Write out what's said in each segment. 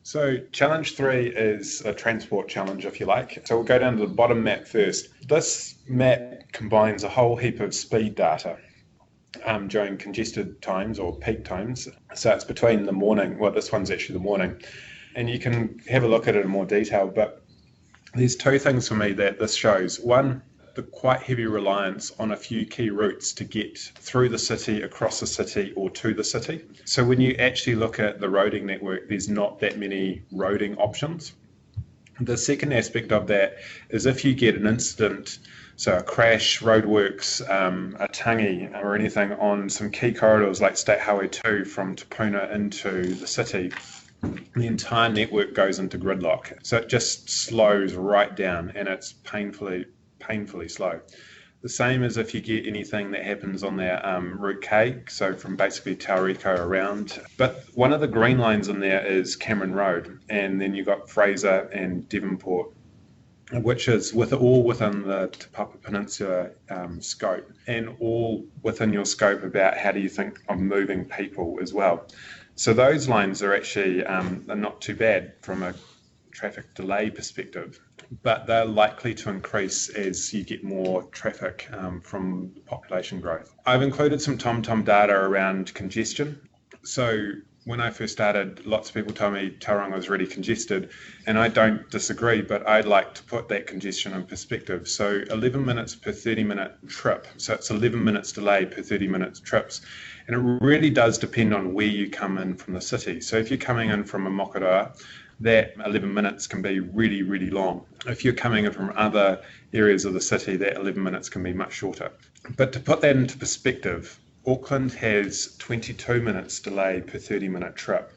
So challenge 3 is a transport challenge, if you like. So we'll go down to the bottom map first. This map combines a whole heap of speed data during congested times or peak times. So it's between the morning, well, this one's actually the morning, and you can have a look at it in more detail. But there's two things for me that this shows. One, the quite heavy reliance on a few key routes to get through the city, across the city, or to the city. So when you actually look at the roading network, there's not that many roading options. The second aspect of that is if you get an incident, so a crash, roadworks, a tangi, or anything on some key corridors like State Highway 2 from Te Puna into the city, the entire network goes into gridlock. So it just slows right down, and it's painfully slow. The same as if you get anything that happens on that Route K, so from basically Tauriko around. But one of the green lines in there is Cameron Road, and then you've got Fraser and Devonport, which is all within the Te Papa Peninsula scope, and all within your scope about how do you think of moving people as well. So those lines are actually are not too bad from a traffic delay perspective, but they're likely to increase as you get more traffic from population growth. I've included some TomTom data around congestion. So when I first started, lots of people told me Tauranga was really congested, and I don't disagree, but I'd like to put that congestion in perspective. So 11 minutes per 30-minute trip, so it's 11 minutes delay per 30-minute trips, and it really does depend on where you come in from the city. So if you're coming in from a Mokoroa, that 11 minutes can be really, really long. If you're coming in from other areas of the city, that 11 minutes can be much shorter. But to put that into perspective, Auckland has 22 minutes delay per 30-minute trip.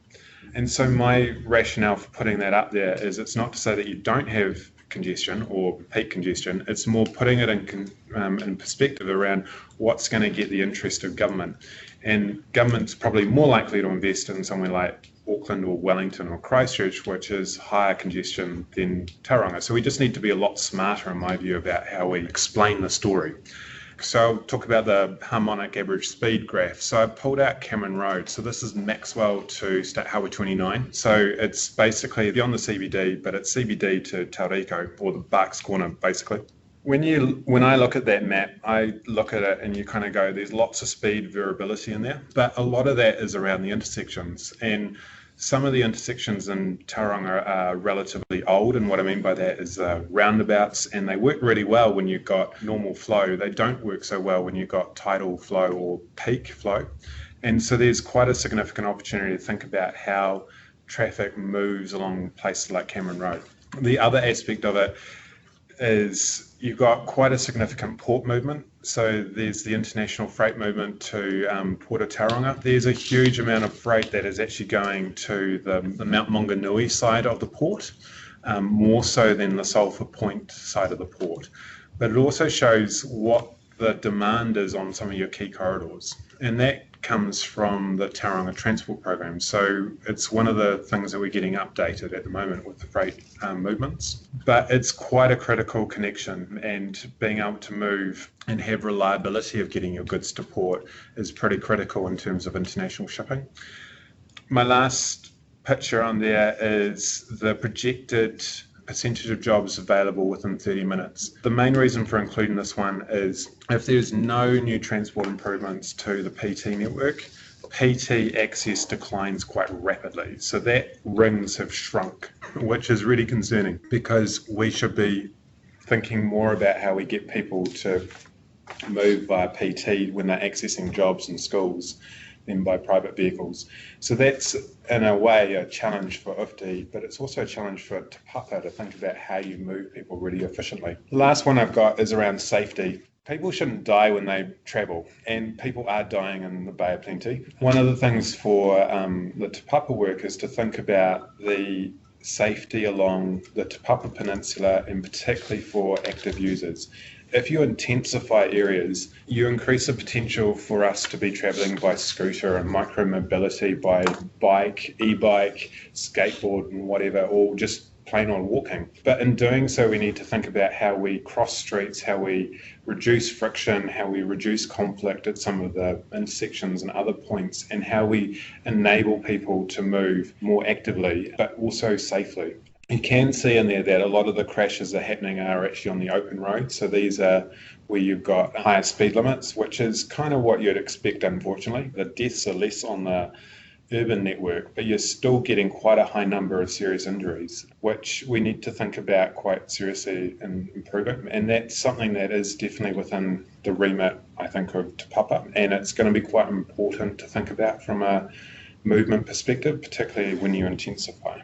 And so my rationale for putting that up there is it's not to say that you don't have congestion or peak congestion, it's more putting it in perspective around what's going to get the interest of government. And government's probably more likely to invest in somewhere like Auckland or Wellington or Christchurch, which is higher congestion than Tauranga. So we just need to be a lot smarter, in my view, about how we explain the story. So I'll talk about the harmonic average speed graph. So I pulled out Cameron Road. So this is Maxwell to State Highway 29. So it's basically beyond the CBD, but it's CBD to Tauriko, or the Barks Corner, basically. When I look at that map, I look at it and you kind of go, there's lots of speed variability in there, but a lot of that is around the intersections. And some of the intersections in Tauranga are relatively old, and what I mean by that is roundabouts, and they work really well when you've got normal flow. They don't work so well when you've got tidal flow or peak flow. And so there's quite a significant opportunity to think about how traffic moves along places like Cameron Road. The other aspect of it is you've got quite a significant port movement. So there's the international freight movement to Port of Tauranga. There's a huge amount of freight that is actually going to the Mount Maunganui side of the port, more so than the Sulphur Point side of the port. But it also shows what the demand is on some of your key corridors. And that comes from the Tauranga Transport Program. So it's one of the things that we're getting updated at the moment with the freight movements. But it's quite a critical connection, and being able to move and have reliability of getting your goods to port is pretty critical in terms of international shipping. My last picture on there is the projected percentage of jobs available within 30 minutes. The main reason for including this one is if there's no new transport improvements to the PT network, PT access declines quite rapidly. So that rings have shrunk, which is really concerning, because we should be thinking more about how we get people to move via PT when they're accessing jobs and schools than by private vehicles. So that's, in a way, a challenge for UFTI, but it's also a challenge for Te Papa to think about how you move people really efficiently. The last one I've got is around safety. People shouldn't die when they travel, and people are dying in the Bay of Plenty. One of the things for the Te Papa work is to think about the safety along the Te Papa Peninsula, and particularly for active users. If you intensify areas, you increase the potential for us to be travelling by scooter and micro-mobility, by bike, e-bike, skateboard and whatever, or just plain old walking. But in doing so, we need to think about how we cross streets, how we reduce friction, how we reduce conflict at some of the intersections and other points, and how we enable people to move more actively, but also safely. You can see in there that a lot of the crashes are happening are actually on the open road. So these are where you've got higher speed limits, which is kind of what you'd expect, unfortunately. The deaths are less on the urban network, but you're still getting quite a high number of serious injuries, which we need to think about quite seriously and improve it. And that's something that is definitely within the remit, I think, of Te Papa. And it's going to be quite important to think about from a movement perspective, particularly when you intensify.